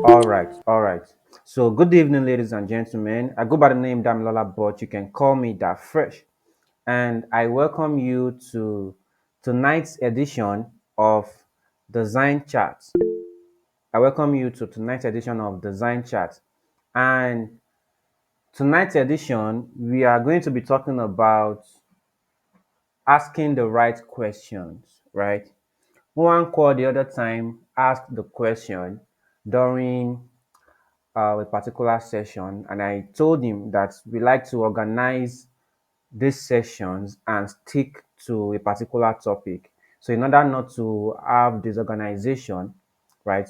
All right. So, good evening, ladies and gentlemen. I go by the name Damilola, but you can call me that fresh. And I welcome you to tonight's edition of Design Chat. I welcome you to tonight's edition of Design Chat. And tonight's edition, we are going to be talking about asking the right questions, right? One call the other time asked the question during a particular session, and I told him that we like to organize these sessions and stick to a particular topic. So, in order not to have disorganization, right,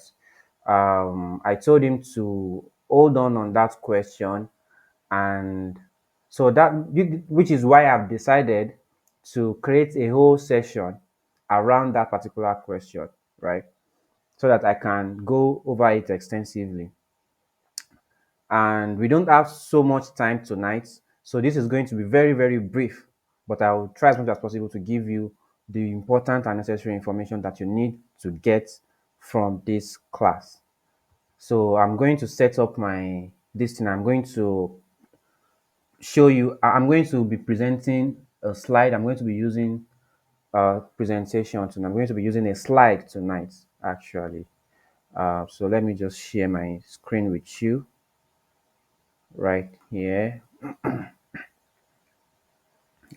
I told him to hold on that question, and so that which is why I've decided to create a whole session around that particular question, right, so that I can go over it extensively. And we don't have so much time tonight, so this is going to be very brief, but I will try as much as possible to give you the important and necessary information that you need to get from this class. So I'm going to set up my this thing. I'm going to show you. I'm going to be presenting a slide. I'm going to be using a presentation tonight. I'm going to be using a slide tonight, actually. So let me just share my screen with you right here.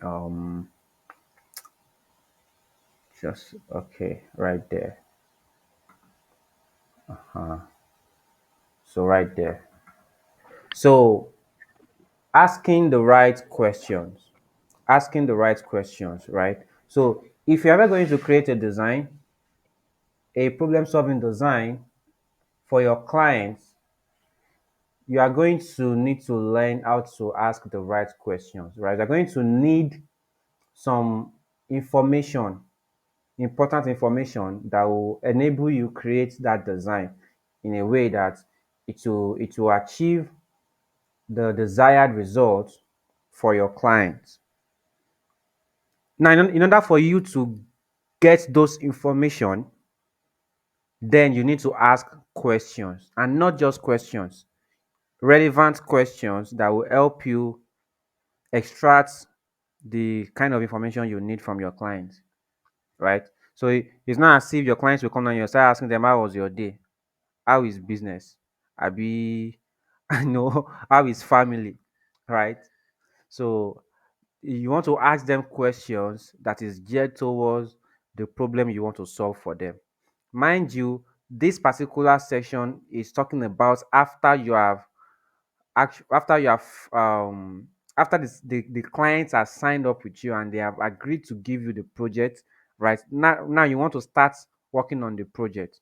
um just okay, right there. So right there. So asking the right questions, right? So if you're ever going to create a design, a problem solving design for your clients, you are going to need to learn how to ask the right questions, right? You're going to need some information, important information that will enable you create that design in a way that it will achieve the desired result for your clients. Now, in order for you to get those information, then you need to ask questions, and not just questions, relevant questions that will help you extract the kind of information you need from your clients, right? So it's not as if your clients will come down and you start asking them, how was your day? How is business? Abi, I know, how is family, right? So you want to ask them questions that is geared towards the problem you want to solve for them. Mind you, this particular section is talking about after you have after you have after the clients are signed up with you and they have agreed to give you the project, right? Now you want to start working on the project.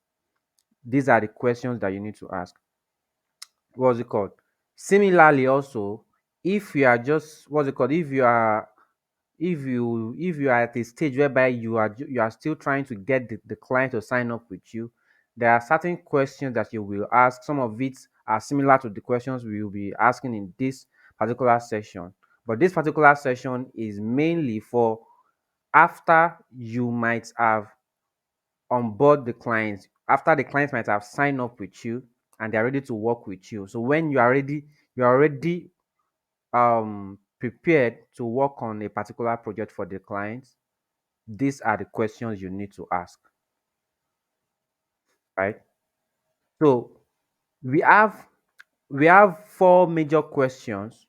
These are the questions that you need to ask. What's it called? Similarly, also, if you are just what's it called? If you are at a stage whereby you are still trying to get the client to sign up with you, there are certain questions that you will ask. Some of it are similar to the questions we will be asking in this particular session, but this particular session is mainly for after you might have onboard the clients, after the clients might have signed up with you and they're ready to work with you. So when you are already prepared to work on a particular project for the clients, these are the questions you need to ask, right? So we have we have four major questions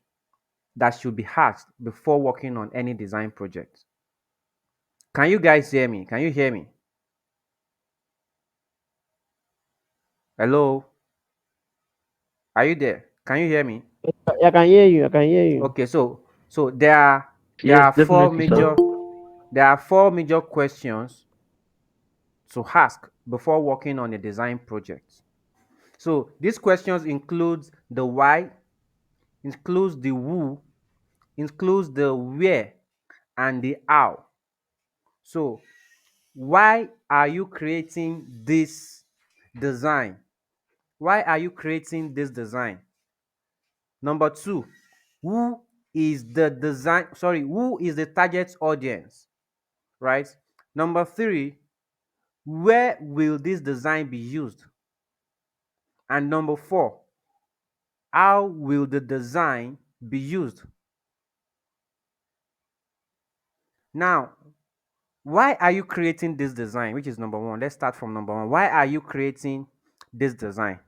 that should be asked before working on any design project. Can you guys hear me? Can you hear me? Hello? Are you there? Can you hear me? I can hear you. I can hear you. Okay, so there Yes, are four definitely, sir. major there are four major questions to ask before working on a design project. So these questions includes the why, includes the who, includes the where, and the how. So why are you creating this design? Why are you creating this design? Number two, who who is the target audience, right? Number three, where will this design be used? And number four, how will the design be used? Now, why are you creating this design? Which is number one. Let's start from number one. Why are you creating this design?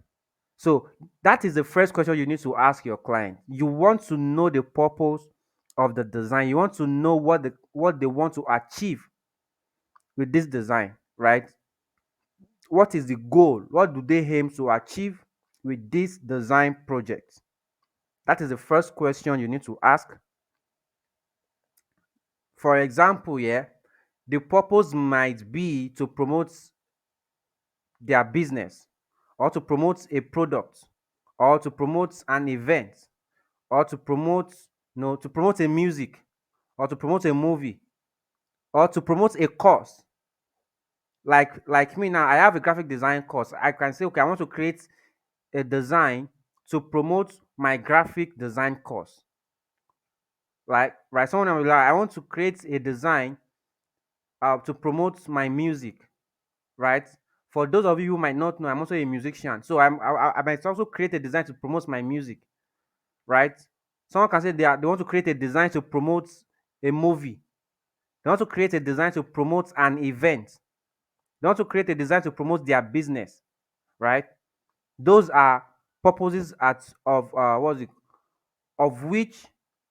So that is the first question you need to ask your client. You want to know the purpose of the design. You want to know what they want to achieve with this design, right? What is the goal? What do they aim to achieve with this design project? That is the first question you need to ask. For example, yeah, the purpose might be to promote their business, or to promote a product, or to promote an event, or to promote, to promote a music, or to promote a movie, or to promote a course. Like me now, I have a graphic design course. I can say, okay, I want to create a design to promote my graphic design course. Like, right, someone will be like, I want to create a design to promote my music, right? For those of you who might not know, I'm also a musician, so I might also create a design to promote my music, right? Someone can say they want to create a design to promote a movie. They want to create a design to promote an event. They want to create a design to promote their business, right? Those are purposes of what's it, of which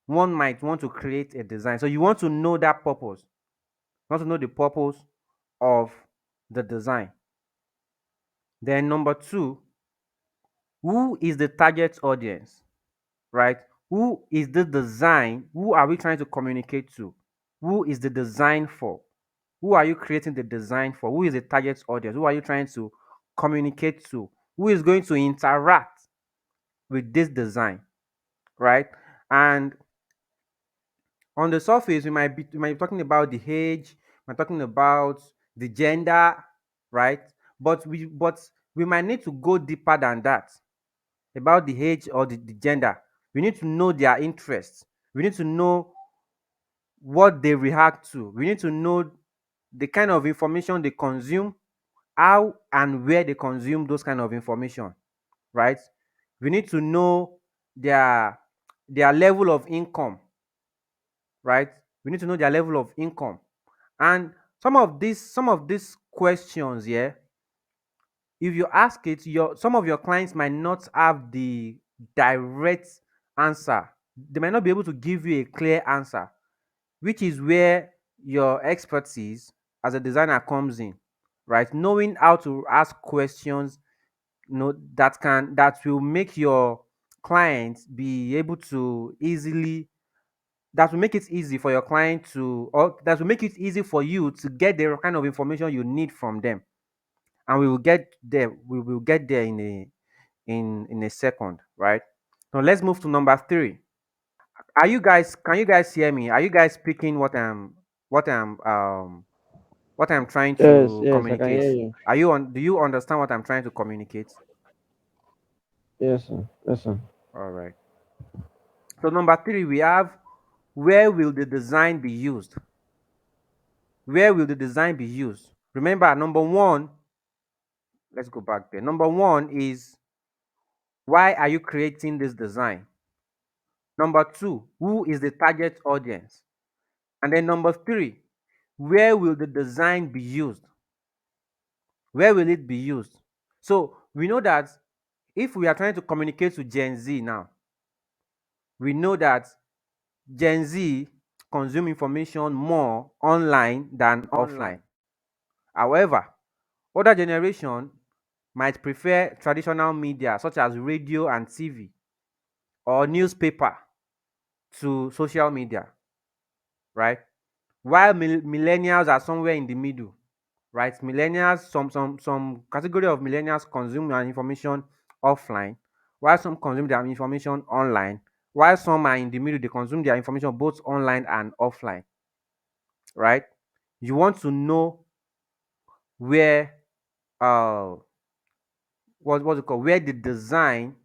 one might want to create a design. So you want to know that purpose. You want to know the purpose of the design. Then number two, who is the target audience, right? Who is the design? Who are we trying to communicate to? Who is the design for? Who are you creating the design for? Who is the target audience? Who are you trying to communicate to? Who is going to interact with this design, right? And on the surface, we might be talking about the age, we're talking about the gender, right? But we might need to go deeper than that, about the age or the gender. We need to know their interests. We need to know what they react to. We need to know the kind of information they consume, how and where they consume those kind of information, right? We need to know their their level of income, right? We need to know their level of income. And some of these questions, yeah, if you ask it, some of your clients might not have the direct answer. They might not be able to give you a clear answer, which is where your expertise as a designer comes in, right? Knowing how to ask questions, that will make your clients be able to easily that will make it easy for your client to, or that will make it easy for you to get the kind of information you need from them. And we will get there in a second, right? Now let's move to number three. Can you guys hear me? Are you guys picking what I'm what I'm trying Yes, to yes, I can communicate? hear you. Do you understand what I'm trying to communicate? Yes, sir. Yes, sir. All right. So number three, we have, where will the design be used? Where will the design be used? Remember, number one, let's go back there. Number one is, why are you creating this design? Number two, who is the target audience? And then number three, where will the design be used? Where will it be used? So we know that if we are trying to communicate to Gen Z now, we know that Gen Z consume information more online than offline. However, older generation might prefer traditional media such as radio and TV, or newspaper, to social media, right? While millennials are somewhere in the middle, right? Millennials, some category of millennials consume their information offline, while some consume their information online, while some are in the middle, they consume their information both online and offline, right? You want to know where uh what's it called, where the design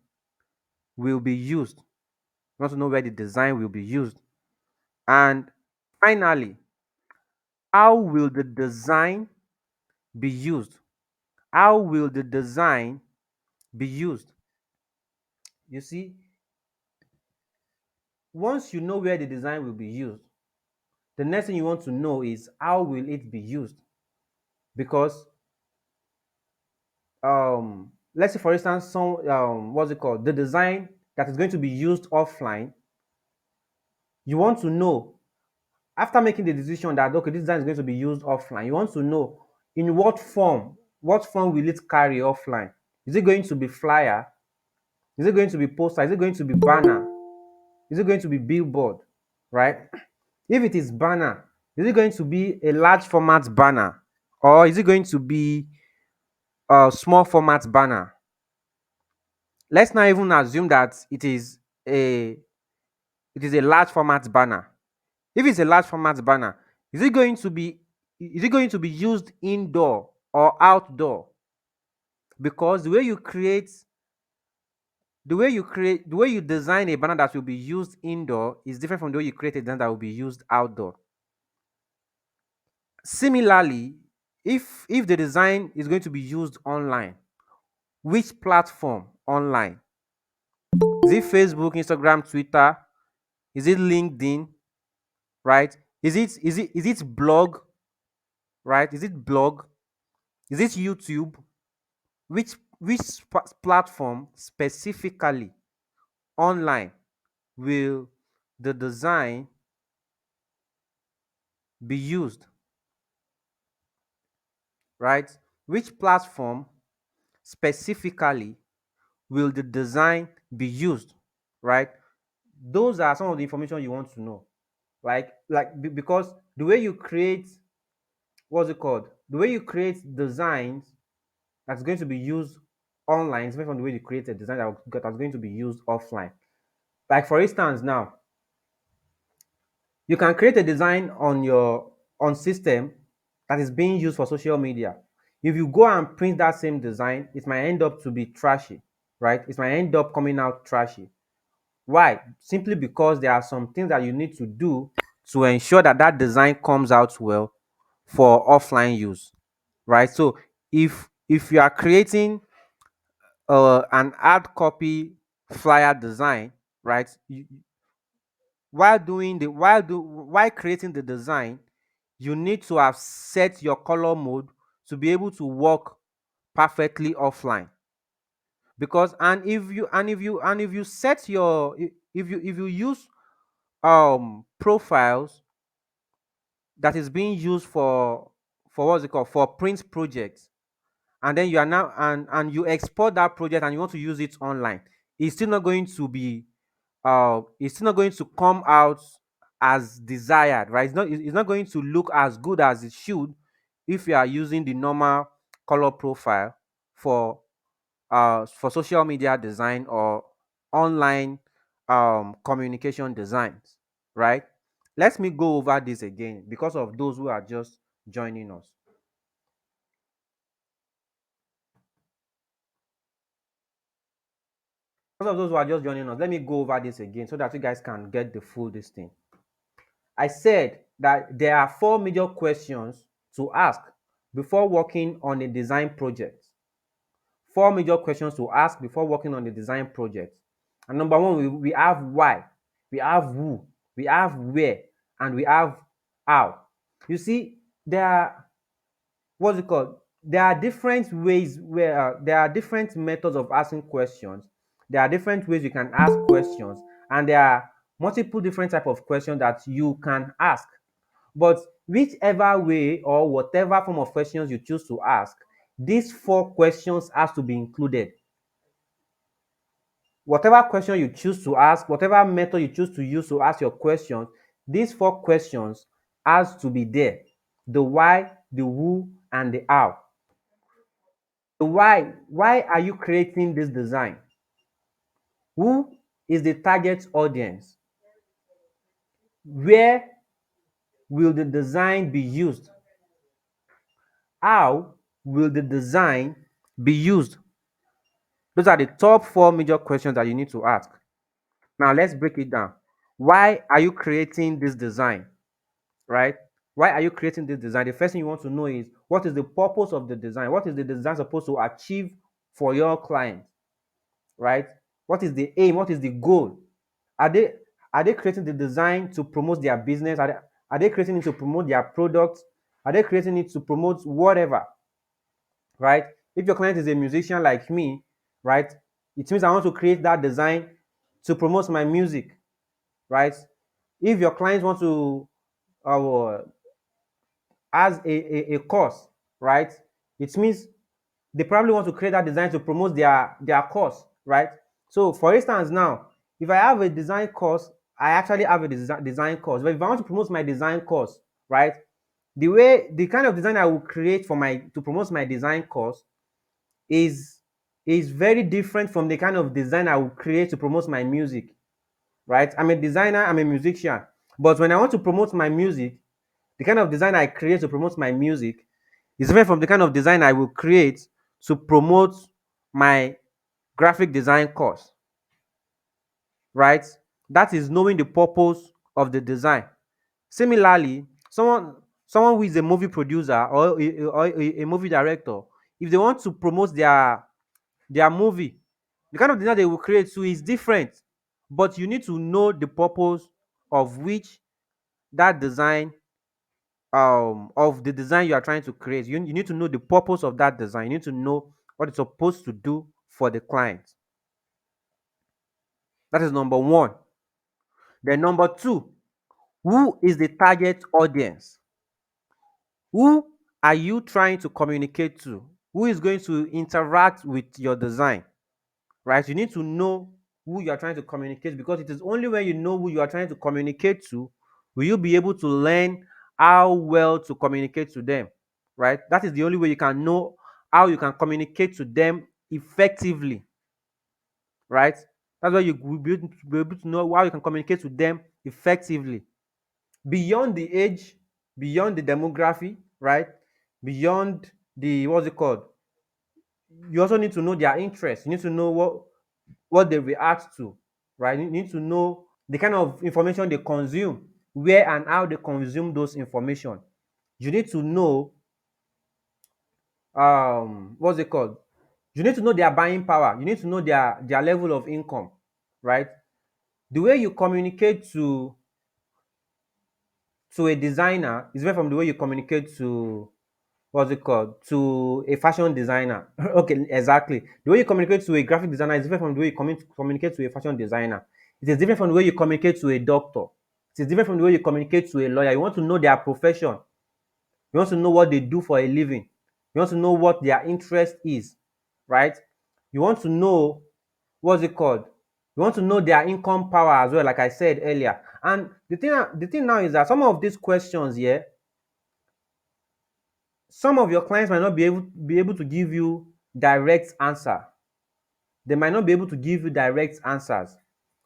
will be used. You want to know where the design will be used. And finally, how will the design be used? How will the design be used. You see, once you know where the design will be used, the next thing you want to know is how will it be used? Because let's say for instance, some what's it called? The design that is going to be used offline, you want to know after making the decision that okay, this design is going to be used offline, you want to know in what form will it carry offline? Is it going to be flyer? Is it going to be poster? Is it going to be banner? Is it going to be billboard? Right? If it is banner, is it going to be a large format banner or is it going to be a small format banner? Let's not even assume that a it is a large format banner. If it's a large format banner, is it going to be is it going to be used indoor or outdoor? Because the way you design a banner that will be used indoor is different from the way you create a design that will be used outdoor. Similarly, if the design is going to be used online, which platform online? Is it Facebook, Instagram, Twitter? Is it LinkedIn? Right? Is it blog? Right? Is it blog? Is it YouTube? Which platform specifically online will the design be used? Right? Which platform specifically will the design be used? Right? Those are some of the information you want to know. Because the way you create what's it called? The way you create designs that's going to be used online is different from the way you create a design that's going to be used offline. Like for instance, now you can create a design on your on system that is being used for social media. If you go and print that same design, it might end up to be trashy, right? It might end up coming out trashy. Why? Simply because there are some things that you need to do to ensure that that design comes out well for offline use, right? So if you are creating an hard copy flyer design, right? While creating the design, you need to have set your color mode to be able to work perfectly offline. Because and if you set your if you use profiles that is being used for what's it called, for print projects, and then you are now and you export that project and you want to use it online, it's still not going to be it's still not going to come out as desired, right? It's not going to look as good as it should if you are using the normal color profile for social media design or online communication designs, right? Let me go over this again because of those who are just joining us. Because of those who are just joining us, let me go over this again so that you guys can get the full this thing. I said that there are four major questions to ask before working on a design project. Four major questions to ask before working on the design project. And number one, we have why, we have who, we have where, and we have how. You see, there are what's it called? There are different ways where there are different methods of asking questions. There are different ways you can ask questions, and there are multiple different type of questions that you can ask. But whichever way or whatever form of questions you choose to ask, these four questions has to be included. Whatever question you choose to ask, whatever method you choose to use to ask your question, these four questions has to be there. The why, the who, and the how. The why are you creating this design? Who is the target audience? Where will the design be used? How will the design be used? Those are the top four major questions that you need to ask. Now let's break it down. Why are you creating this design? Right? Why are you creating this design? The first thing you want to know is what is the purpose of the design? What is the design supposed to achieve for your client? right? What is the aim? What is the goal? Are they are they creating the design to promote their business? Are they creating it to promote their products? Are they creating it to promote whatever, right? If your client is a musician like me, right, it means I want to create that design to promote my music, right? If your client wants to uh, as a course, right, it means they probably want to create that design to promote their course, right? So for instance now, if I have a design course, I actually have a design course, but if I want to promote my design course, right, the kind of design I will create for my to promote my design course is is very different from the kind of design I will create to promote my music, right? I'm a designer, I'm a musician, but when I want to promote my music, the kind of design I create to promote my music is different from the kind of design I will create to promote my graphic design course, right? That is knowing the purpose of the design. Similarly, someone who is a movie producer or a movie director, if they want to promote their movie, the kind of design they will create too is different. But you need to know the purpose of which that design of the design you are trying to create. You need to know the purpose of that design. You need to know what it's supposed to do for the client. That is number one. Then number two, who is the target audience? Who are you trying to communicate to? Who is going to interact with your design? Right? You need to know who you are trying to communicate, because it is only when you know who you are trying to communicate to will you be able to learn how well to communicate to them. Right? That is the only way you can know how you can communicate to them effectively. Right? That's why you will be able to know how you can communicate to them effectively. Beyond the age, beyond the demography, right? Beyond the what's it called? You also need to know their interests. You need to know what they react to, right? You need to know the kind of information they consume, where and how they consume those information. You need to know what's it called? You need to know their buying power. You need to know their level of income, right? The way you communicate to a designer is different from the way you communicate to what's it called to a fashion designer. Okay, exactly. The way you communicate to a graphic designer is different from the way you communicate to a fashion designer. It is different from the way you communicate to a doctor. It is different from the way you communicate to a lawyer. You want to know their profession. You want to know what they do for a living. You want to know what their interest is, right? You want to know what's it called. You want to know their income power as well, like I said earlier. And the thing now is that some of these questions here, some of your clients might not be able to give you direct answer. They might not be able to give you direct answers,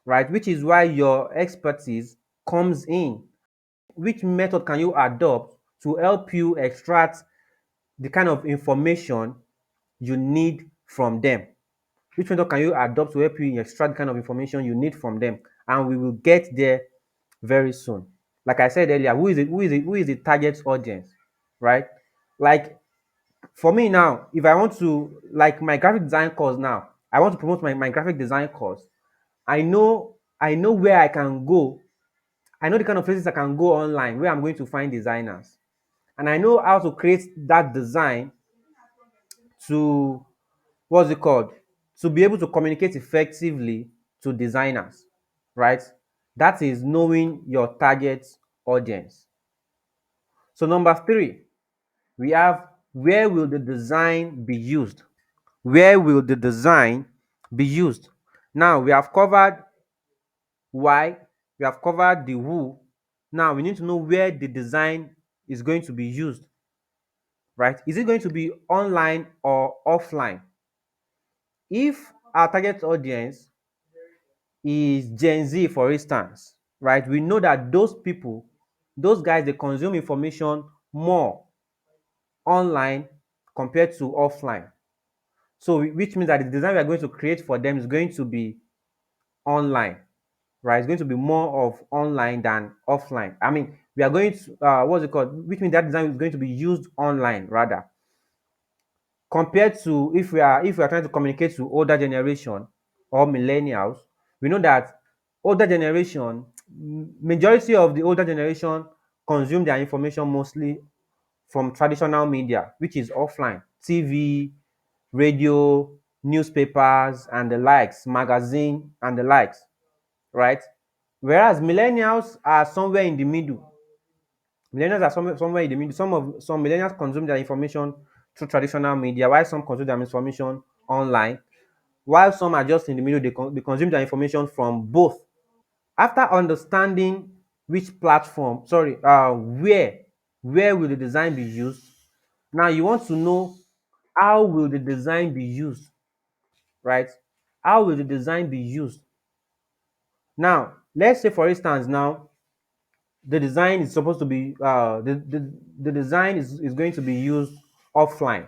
right? Which is why your expertise comes in. Which method can you adopt to help you extract the kind of information you need from them? Which method can you adopt to help you extract the kind of information you need from them? And we will get there very soon. Like I said earlier, who is the target audience, right? Like for me now, if I want to, like my graphic design course now, I want to promote my graphic design course. I know where I can go. I know the kind of places I can go online where I'm going to find designers. And I know how to create that design to what's it called? To be able to communicate effectively to designers, right? That is knowing your target audience. So number three, we have where will the design be used? Where will the design be used? Now we have covered why, we have covered the who. Now we need to know where the design is going to be used, right? Is it going to be online or offline? If our target audience is Gen Z, for instance, right? We know that those people, those guys, they consume information more online compared to offline. So, which means that the design we are going to create for them is going to be online, right? It's going to be more of online than offline. I mean, we are going to what's it called? Which means that design is going to be used online rather, compared to if we are trying to communicate to older generation or millennials, we know that older generation, majority of the older generation consume their information mostly from traditional media, which is offline, TV, radio, newspapers, and the likes, magazine, and the likes, right? Whereas millennials are somewhere in the middle. Millennials are somewhere in the middle. Some millennials consume their information through traditional media, while some consume their information online, while some are just in the middle. They consume their information from both. After understanding which platform, sorry, where will the design be used? Now you want to know how will the design be used, right? How will the design be used? Now, let's say for instance, now the design is supposed to be the design is going to be used offline.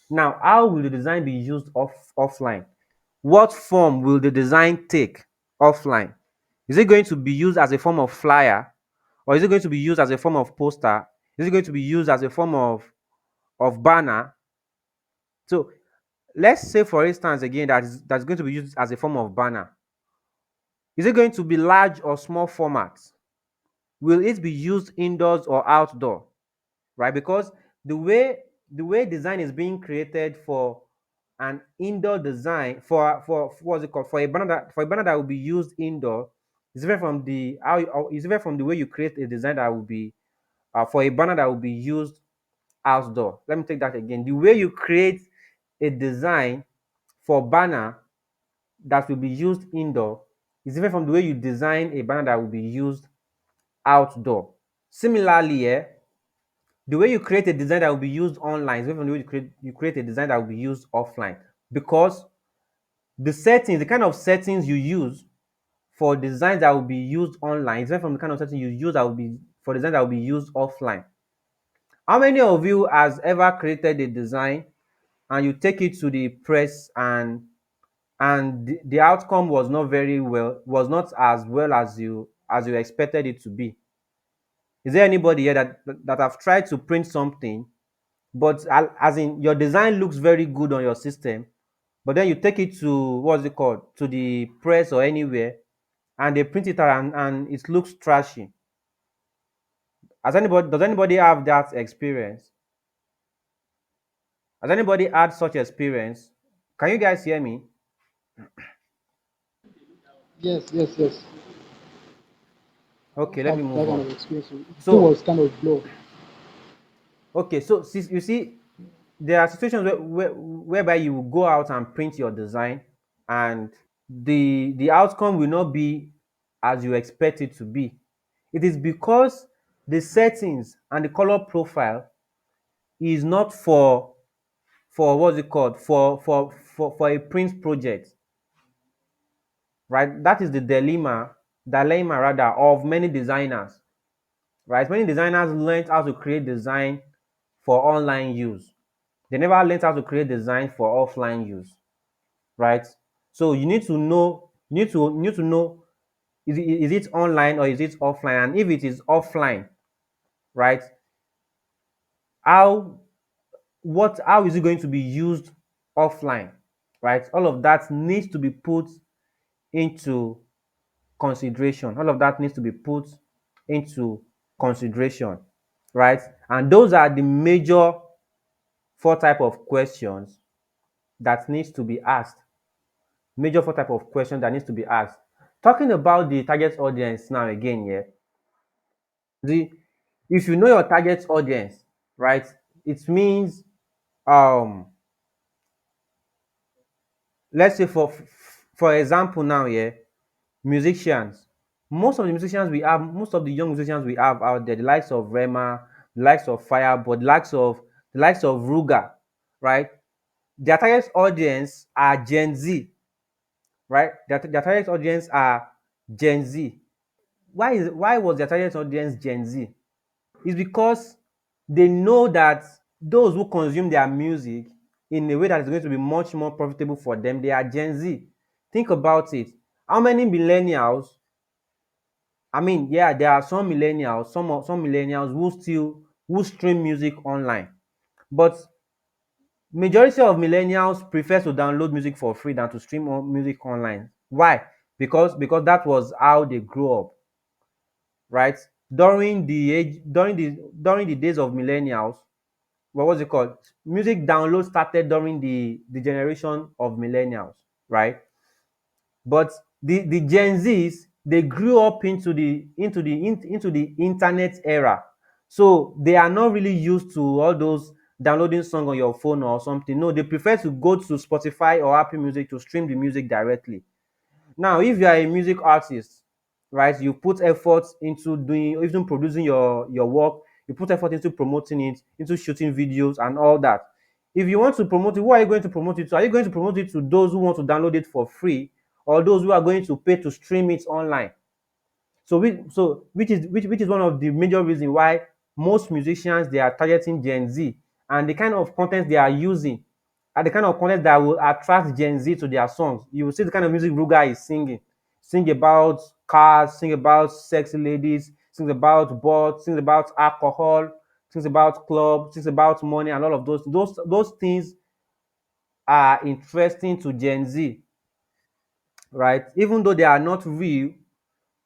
Now, how will the design be used offline? What form will the design take offline? Is it going to be used as a form of flyer, or is it going to be used as a form of poster? Is it going to be used as a form of banner? So let's say for instance again that's going to be used as a form of banner. Is it going to be large or small format? Will it be used indoors or outdoor? Right? Because the way the way design is being created for an indoor design for what's it called, for a banner that will be used indoor is different from the is different from the way you create a design that will be for a banner that will be used outdoor. Let me take that again. The way you create a design for banner that will be used indoor is different from the way you design a banner that will be used outdoor. Similarly, yeah, the way you create a design that will be used online is different from the way you create a design that will be used offline, because the kind of settings you use for designs that will be used online is different from the kind of settings you use that will be for design that will be used offline. How many of you has ever created a design and you take it to the press, and the outcome was not as well as you expected it to be? Is there anybody here that have tried to print something, but as in your design looks very good on your system, but then you take it to what's it called, to the press or anywhere, and they print it out, and it looks trashy? Does anybody have that experience? Has anybody had such experience? Can you guys hear me? Yes, yes, yes. I Okay, once let have me that move kind on. of experience. It So was kind of blow. okay, so you see, there are situations whereby you will go out and print your design, and the outcome will not be as you expect it to be. It is because the settings and the color profile is not for what's it called, for a print project, right? That is the dilemma rather of many designers, right? Many designers learned how to create design for online use. They never learned how to create design for offline use, right? So you need to know, you need to know, is it online or is it offline? And if it is offline, right, how how is it going to be used offline, right? All of that needs to be put into consideration. All of that needs to be put into consideration, right? And those are the major four type of questions that needs to be asked. Major four type of questions that needs to be asked. Talking about the target audience now again, yeah. The If you know your target audience, right, it means um let's say for example now, yeah, musicians. Most of the young musicians we have out there, the likes of Rema, the likes of Fireboard, the likes of Ruga, right? Their target audience are Gen Z, right? Their target audience are Gen Z. Why was their target audience Gen Z? It's because they know that those who consume their music in a way that is going to be much more profitable for them, they are Gen Z. Think about it. How many millennials? I mean, yeah, there are some millennials who stream music online, but Majority of millennials prefer to download music for free than to stream music online. Why? Because that was how they grew up, right? During the days of millennials, what was it called? Music download started during the generation of millennials, right? But the Gen Zs, they grew up into the internet era, so they are not really used to all those downloading song on your phone or something. No, they prefer to go to Spotify or Apple Music to stream the music directly. Now, if you are a music artist, right, you put effort into doing, even producing your work, you put effort into promoting it, into shooting videos and all that. If you want to promote it, who are you going to promote it to? Are you going to promote it to those who want to download it for free, or those who are going to pay to stream it online? Which is one of the major reasons why most musicians, they are targeting Gen Z, and the kind of content they are using are the kind of content that will attract Gen Z to their songs. You will see the kind of music Ruga is singing. Sing about cars, sing about sexy ladies, sing about butts, sing about alcohol, sings about club, sings about money, and all of those things are interesting to Gen Z, right? Even though they are not real,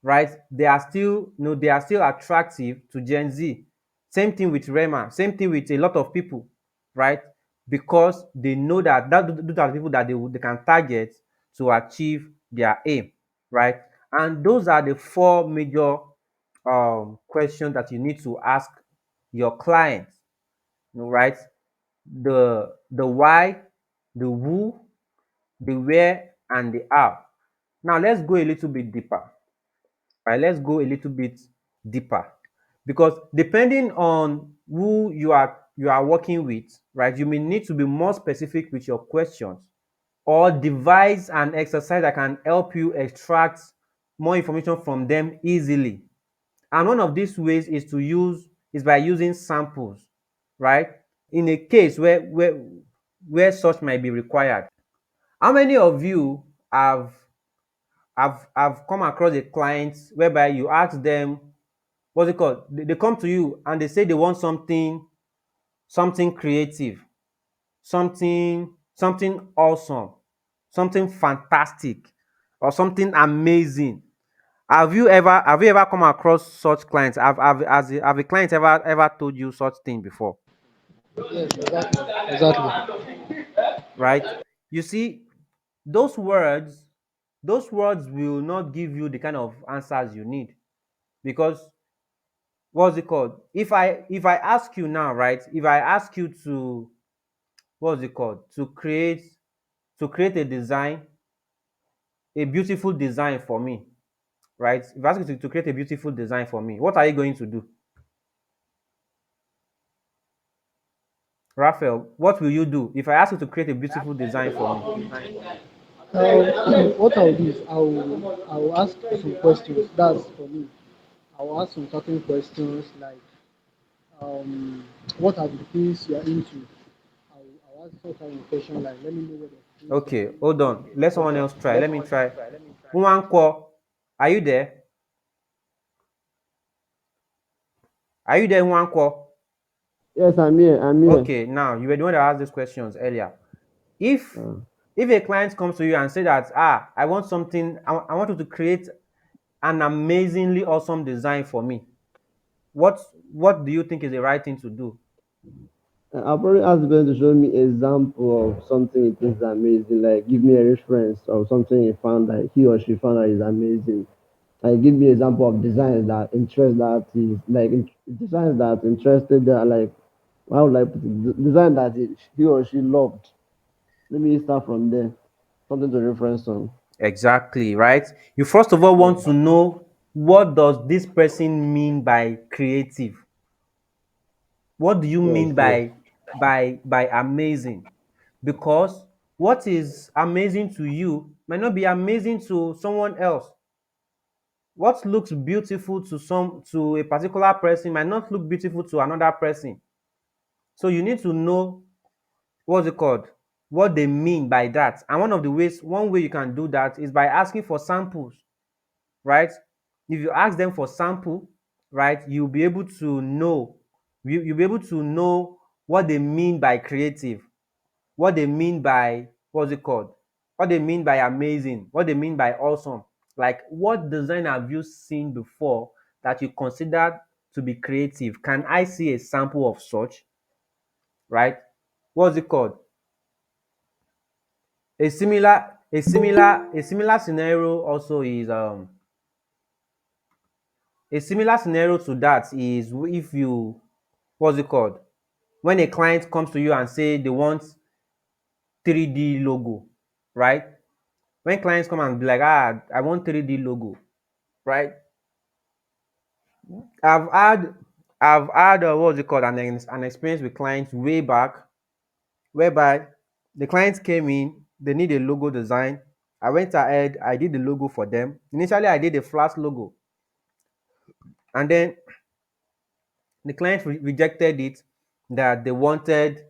right? They are still attractive to Gen Z. Same thing with Rema, same thing with a lot of people, right? Because they know that those are the people that they can target to achieve their aim, right? And those are the four major questions that you need to ask your clients, right? The why, the who, the where, and the how. Now let's go a little bit deeper. Right, let's go a little bit deeper, because depending on who you are working with, right, you may need to be more specific with your questions, or devise an exercise that can help you extract more information from them easily. And one of these ways is by using samples, right? In a case where such might be required. How many of you have come across a client whereby you ask them, what's it called? They come to you and they say they want something creative, something awesome, something fantastic, or something amazing. Have you ever come across such clients? Have a client ever told you such thing before? Yes, exactly. Exactly. Right? You see, those words, those words will not give you the kind of answers you need, because what's it called? If I ask you now, right? If I ask you to, what's it called? To create a design, a beautiful design for me, right? If I ask you to create a beautiful design for me, what are you going to do? Raphael, what will you do if I ask you to create a beautiful design for me? What I'll do is I'll ask some questions. That's for me. I'll ask some certain questions like um, what are the things you are into? I'll ask some kind of question like let me know what the things you are Okay, hold into. on. Let someone else try. Let me try. Nwankwo, are you there? Are you there, Nwankwo? Yes, I'm here. I'm here. Okay, now you were the one that asked these questions earlier. If Uh, if a client comes to you and say that, I want something, I want you to create an amazingly awesome design for me, what what do you think is the right thing to do? I'll probably ask them to show me example of something he thinks is amazing. Like give me a reference of something he found that he or she found that is amazing. Like give me example of designs that interest that is like designs that interested that like how would I put it? Design that he or she loved. Let me start from there. Something to reference on. Exactly, right? You first of all want to know, what does this person mean by creative? What do you Yes, mean yes. by amazing? Because what is amazing to you might not be amazing to someone else. What looks beautiful to a particular person might not look beautiful to another person. So you need to know, what's it called, what they mean by that. And one way you can do that is by asking for samples, right? If you ask them for sample, right, you'll be able to know what they mean by creative. what they mean by what's it called? What they mean by amazing, what they mean by awesome. Like what design have you seen before that you consider to be creative? Can I see a sample of such? Right? What's it called? A similar scenario also is a similar scenario to that is if you what's it called? When a client comes to you and say they want 3D logo, right? When clients come and be like, I want 3D logo, right? I've had I've had what's it called an experience with clients way back whereby the clients came in, they need a logo design. I went ahead, I did the logo for them. Initially, I did a flat logo, and then the client rejected it that they wanted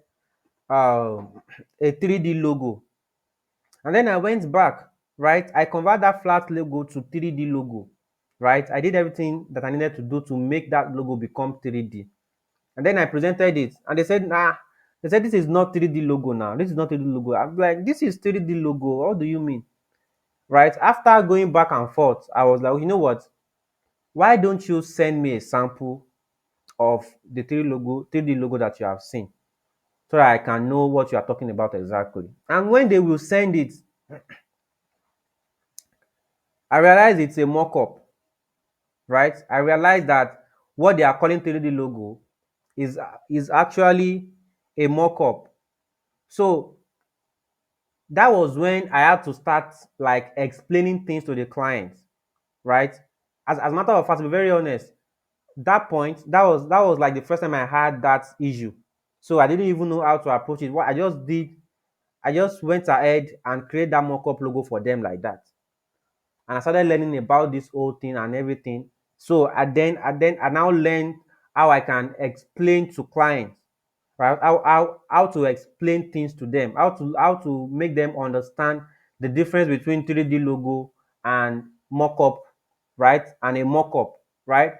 a 3D logo. And then I went back, right? I convert that flat logo to 3D logo, right? I did everything that I needed to do to make that logo become 3D. And then I presented it, and they said, nah. They said, this is not 3D logo now. This is not 3D logo. I'm like, this is 3D logo. What do you mean? Right? After going back and forth, I was like, you know what? Why don't you send me a sample of the 3D logo that you have seen so that I can know what you are talking about exactly? And when they will send it, I realize it's a mock-up, right? I realize that what they are calling 3D logo is actually a mock-up. So that was when I had to start like explaining things to the client, right? As a matter of fact, to be very honest, that point, that was like the first time I had that issue. So I didn't even know how to approach it. What I just did, I just went ahead and create that mock-up logo for them like that. And I started learning about this whole thing and everything. So I now learned how I can explain to clients, right? How to explain things to them, how to make them understand the difference between 3D logo and mock-up, right? And a mock-up, right?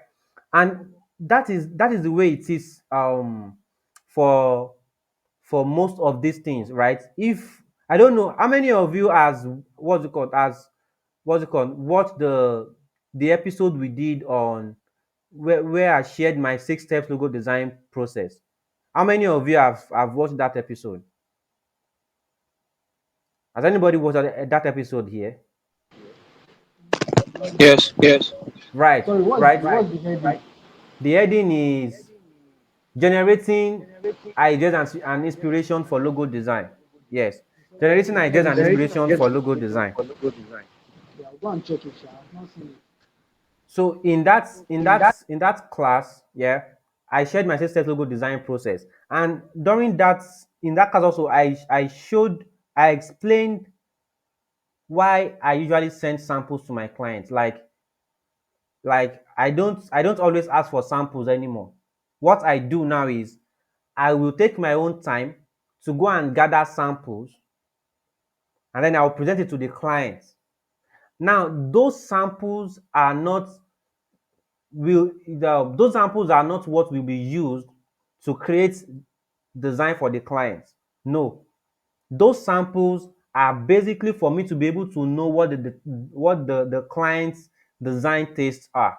And that is the way it is for most of these things, right? If I don't know how many of you as what's it called watch the episode we did on where I shared my 6 steps logo design process. How many of you have watched that episode? Has anybody watched that episode here? Yes. Right, Sorry, what's the heading? the heading is generating ideas and inspiration for logo design. Yes, generating The ideas heading and says, inspiration for logo design. yeah, I'll go and check it. Sha. I've not seen it. So in that class, yeah, I shared my 6 steps logo design process, and during that in that class also, I explained why I usually send samples to my clients. Like I don't always ask for samples anymore. What I do now is I will take my own time to go and gather samples, and then I'll present it to the client. Now those samples are not those samples are not what will be used to create design for the client. No, those samples are basically for me to be able to know what the client's design tastes are,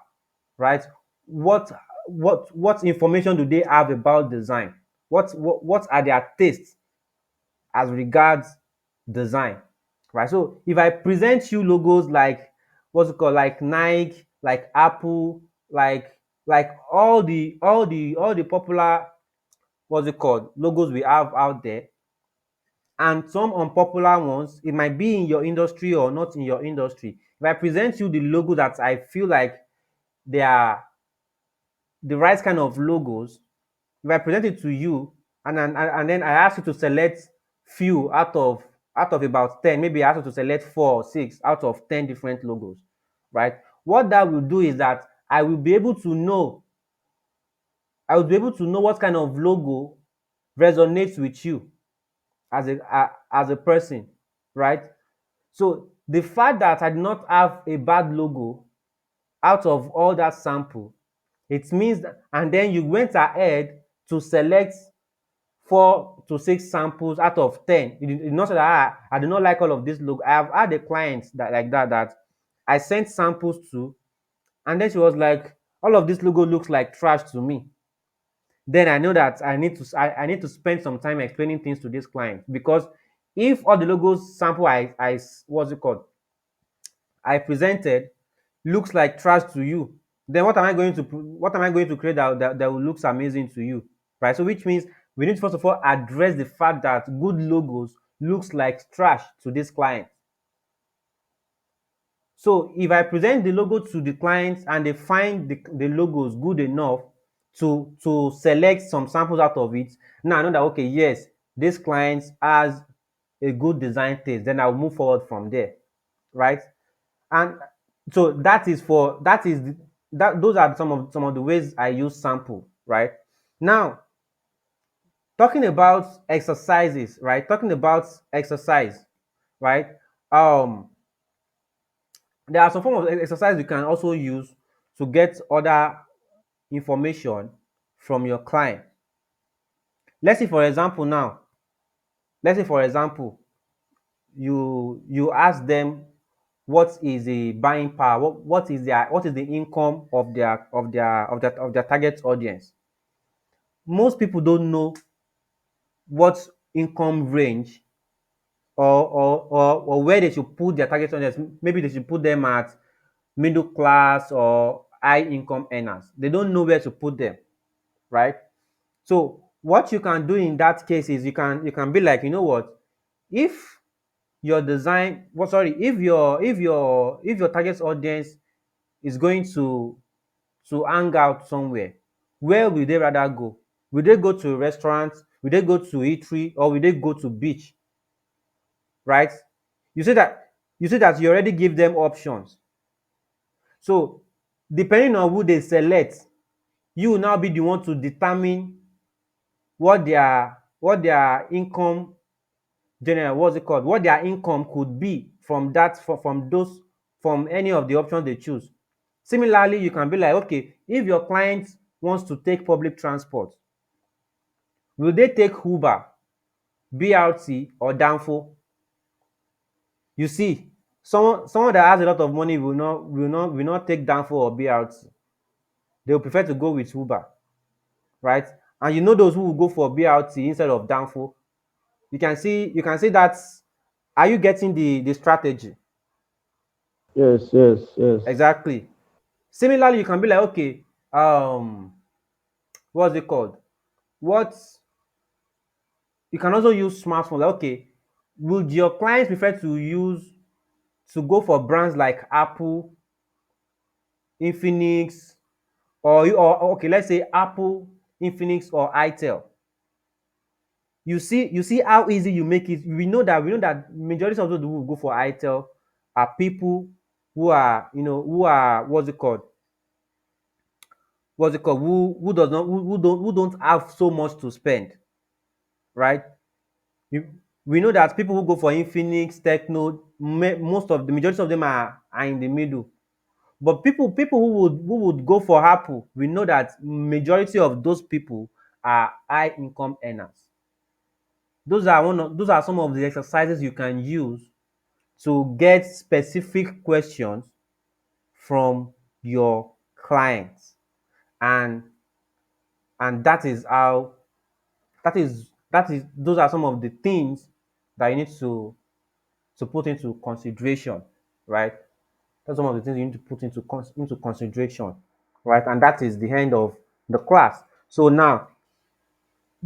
right? What what information do they have about design? What are their tastes as regards design, right? So if I present you logos like what's it called, like Nike, like Apple, like all the popular what's it called logos we have out there, and some unpopular ones, it might be in your industry or not in your industry. If I present you the logo that I feel like they are the right kind of logos, if I present it to you and then I ask you to select few out of about 10, maybe I ask you to select 4 or 6 out of 10 different logos, right? What that will do is that I will be able to know what kind of logo resonates with you as a person, right? So the fact that I did not have a bad logo out of all that sample, it means that, and then you went ahead to select 4 to 6 samples out of 10. You did not say that I do not like all of this logo. I have had a client that like that I sent samples to, and then she was like, all of this logo looks like trash to me. Then I know that I need to spend some time explaining things to this client, because if all the logos sample I what's it called I presented looks like trash to you, then what am I going to create that will looks amazing to you, right? So which means we need to first of all address the fact that good logos looks like trash to this client. So if I present the logo to the clients and they find the logos good enough to select some samples out of it, now I know that okay, yes, this client has a good design taste, then I'll move forward from there, right? And so that is that those are some of the ways I use sample, right? Now, talking about exercises, right? Talking about exercise, right? Um, there are some form of exercise you can also use to get other information from your client. Let's say for example now, let's say for example, you ask them what is the buying power, what is the income of their target audience. Most people don't know what income range or where they should put their target audience. Maybe they should put them at middle class or high income earners. They don't know where to put them, right? So what you can do in that case is you can be like, you know what, if your design what sorry if your target audience is going to hang out somewhere, where will they rather go? Will they go to a restaurant? Will they go to eatery? Or will they go to beach? Right? You see that you already give them options. So depending on who they select, you will now be the one to determine what their income general what's it called what their income could be from any of the options they choose. Similarly, you can be like, okay, if your client wants to take public transport, will they take Uber, BRT, or Danfo? You see, someone that has a lot of money will not take Danfo or BRT. They will prefer to go with Uber, right? And you know those who will go for BRT instead of Danfo. You can see that. Are you getting the strategy? Yes, yes, yes. Exactly. Similarly, you can be like, okay, what's it called? What You can also use smartphones. Like, okay, would your clients prefer to go for brands like Apple, Infinix, or okay, let's say Apple, Infinix, or Itel? You see how easy you make it. We know that majority of those who go for Itel are people who are what's it called who don't have so much to spend, right? You, we know that people who go for Infinix, Techno, most of the majority of them are in the middle. But people who would go for Apple, we know that majority of those people are high income earners. Those are some of the exercises you can use to get specific questions from your clients, and that is how that is those are some of the things that you need to put into consideration, right? That's some of the things you need to put into consideration, right? And that is the end of the class. So now,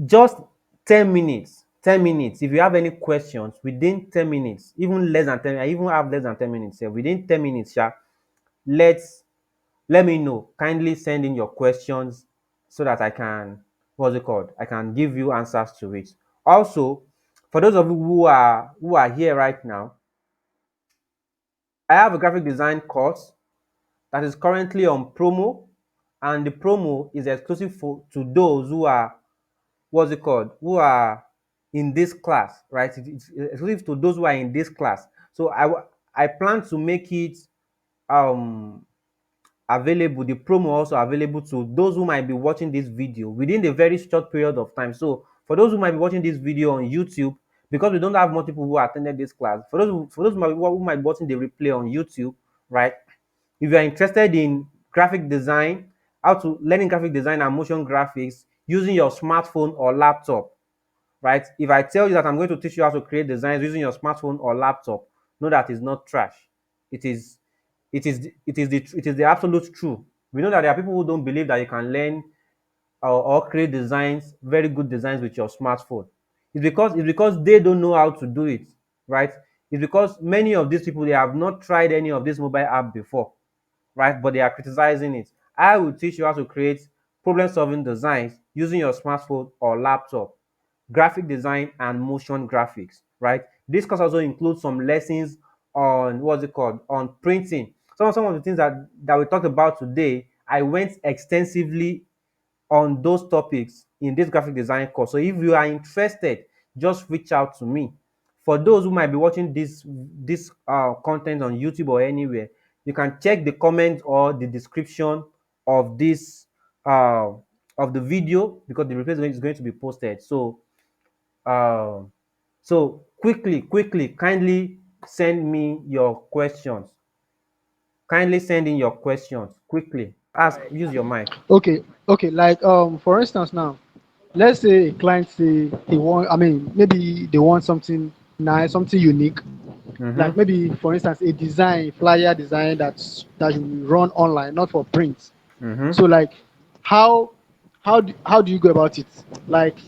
just 10 minutes, 10 minutes. If you have any questions within 10 minutes, even less than 10, I even have less than 10 minutes here. Within 10 minutes, sha, let's let me know. Kindly send in your questions so that I can give you answers to it. Also, for those of you who are here right now, I have a graphic design course that is currently on promo, and the promo is exclusive to those who are in this class, right? It's exclusive to those who are in this class. So I plan to make it um available, the promo also available to those who might be watching this video within a very short period of time. So For those who might be watching this video on YouTube, because we don't have more people who attended this class, for those who might be watching the replay on YouTube, right? If you are interested in graphic design, how to learning graphic design and motion graphics using your smartphone or laptop, right? If I tell you that I'm going to teach you how to create designs using your smartphone or laptop, know that it's not trash. It is, it is the absolute truth. We know that there are people who don't believe that you can learn or create designs, very good designs with your smartphone. It's because they don't know how to do it, right? It's because many of these people they have not tried any of this mobile app before, right? But they are criticizing it. I will teach you how to create problem-solving designs using your smartphone or laptop, graphic design and motion graphics, right? This course also includes some lessons on what's it called on printing. Some of the things that we talked about today, I went extensively on those topics in this graphic design course. So if you are interested, just reach out to me. For those who might be watching this content on YouTube or anywhere, you can check the comment or the description of this uh, of the video because the replay is going to be posted. Uh, so quickly, kindly send me your questions. Kindly send in your questions quickly. Ask, use your mic. Okay, okay. Like for instance now, let's say a client say he want, I mean, maybe they want something nice, something unique. Like Mm-hmm. maybe for instance a design, flyer design that you run online, not for print. Mm-hmm. So like how how do you go about it? Like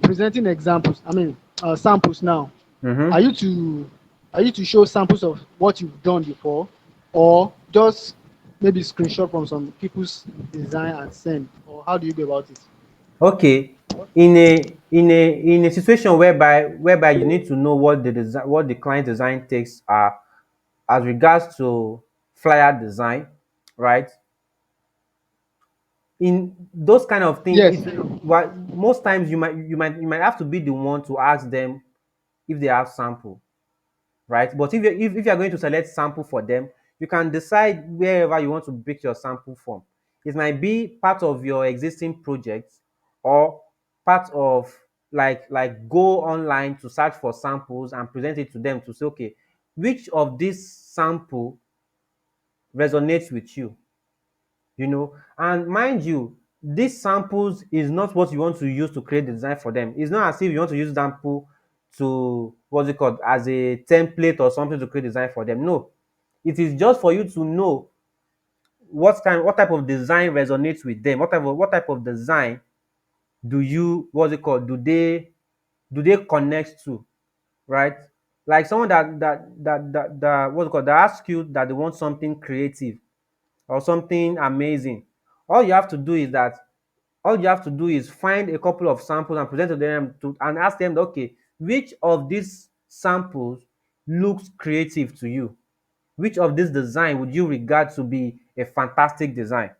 presenting examples, I mean samples now. Are Mm-hmm. you to are you to show samples of what you've done before, or just maybe screenshot from some people's design and send, or how do you go about it? Okay, in a situation whereby you need to know what the client design takes are as regards to flyer design, right? In those kind of things, Yes. most times you might have to be the one to ask them if they have sample, right? But if you're going to select sample for them, you can decide wherever you want to pick your sample from. It might be part of your existing project or part of like go online to search for samples and present it to them to say, okay, which of this sample resonates with you, and mind you, these samples is not what you want to use to create the design for them. It's not as if you want to use sample to what's it called as a template or something to create design for them. No, it is just for you to know what type of design resonates with them. What type of design do you what's it called do they connect to, right? Like someone that what's it called that asks you that they want something creative or something amazing. All you have to do is that all you have to do is find a couple of samples and present to them and ask them, okay, which of these samples looks creative to you? Which of this design would you regard to be a fantastic design?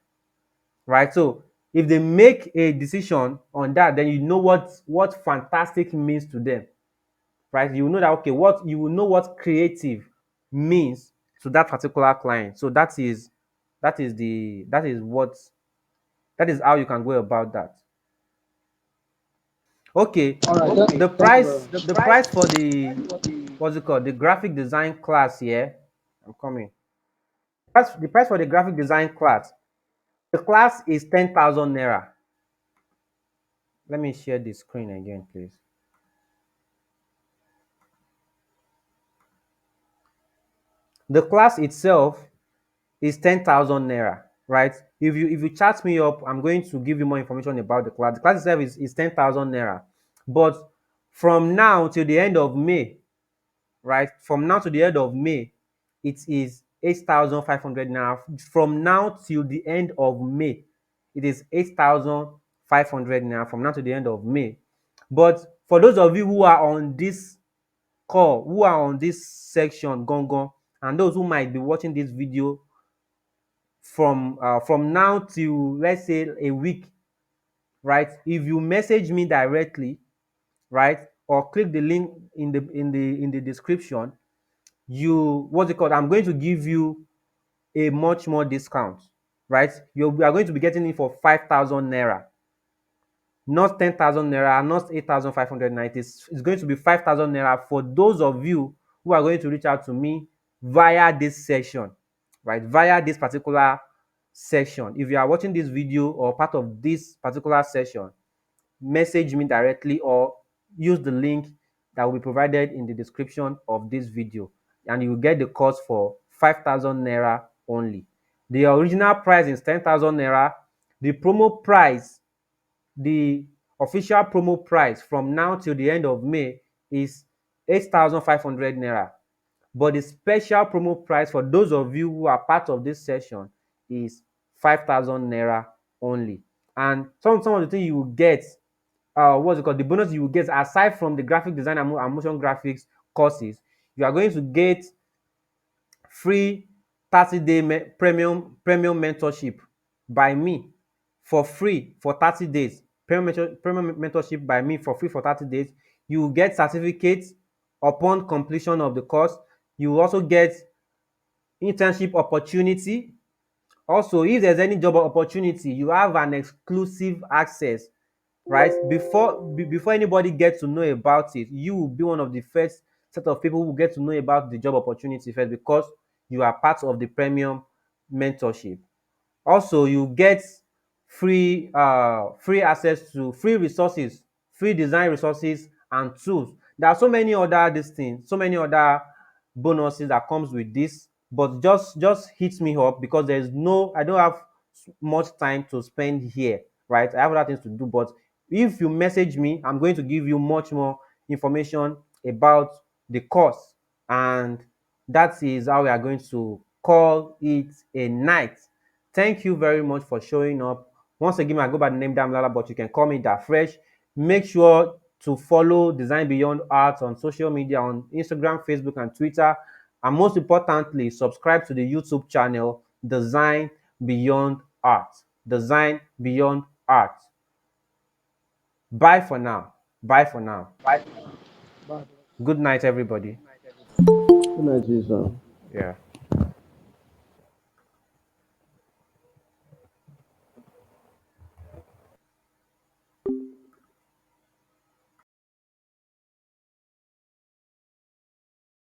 Right? So if they make a decision on that, then you know what fantastic means to them. Right? You will know that okay, what you will know what creative means to that particular client. So that is how you can go about that. Okay, All right. the Thank you very price much. the price for the graphic design class here. I'm coming. The price for the graphic design class. The class is 10,000 naira. Let me share the screen again, please. The class itself is 10,000 naira, right? If you chat me up, I'm going to give you more information about the class. The class itself is 10,000 naira. But from now till the end of May, right? From now to the end of May, it is 8,500 naira. From now till the end of May, it is 8,500 naira from now to the end of May. But for those of you who are on this call, who are on this section, Gongon, and those who might be watching this video from now till let's say a week, right? If you message me directly, right, or click the link in the description, you what's it called? I'm going to give you a much more discount, right? We are going to be getting it for 5,000 naira, not 10,000 naira, not 8,590. It's going to be 5,000 naira for those of you who are going to reach out to me via this session, right? Via this particular session. If you are watching this video or part of this particular session, message me directly or use the link that will be provided in the description of this video, and you will get the course for 5,000 naira only. The original price is 10,000 naira. The promo price, the official promo price from now till the end of May is 8,500 naira. But the special promo price for those of you who are part of this session is 5,000 naira only. And some of the things you will get, what's it called? The bonus you will get aside from the graphic design and motion graphics courses, you are going to get free 30-day premium mentorship by me for free for 30 days. Premium mentorship by me for free for 30 days. You will get certificates upon completion of the course. You will also get internship opportunity. Also, if there's any job opportunity, you have an exclusive access, right? Before anybody gets to know about it, you will be one of the first set of people who get to know about the job opportunity first, because you are part of the premium mentorship. Also, you get free access to free resources, free design resources and tools. There are so many other these things, so many other bonuses that comes with this, but just hit me up, because I don't have much time to spend here, right? I have other things to do. But if you message me, I'm going to give you much more information about the course, and that is how we are going to call it a night. Thank you very much for showing up. Once again, I go by the name Damilola, but you can call me that fresh. Make sure to follow Design Beyond Art on social media, on Instagram, Facebook, and Twitter. And most importantly, subscribe to the YouTube channel Design Beyond Art. Design Beyond Art. Bye for now. Bye for now. Bye. Good night, everybody. Good night, Jesus. Yeah.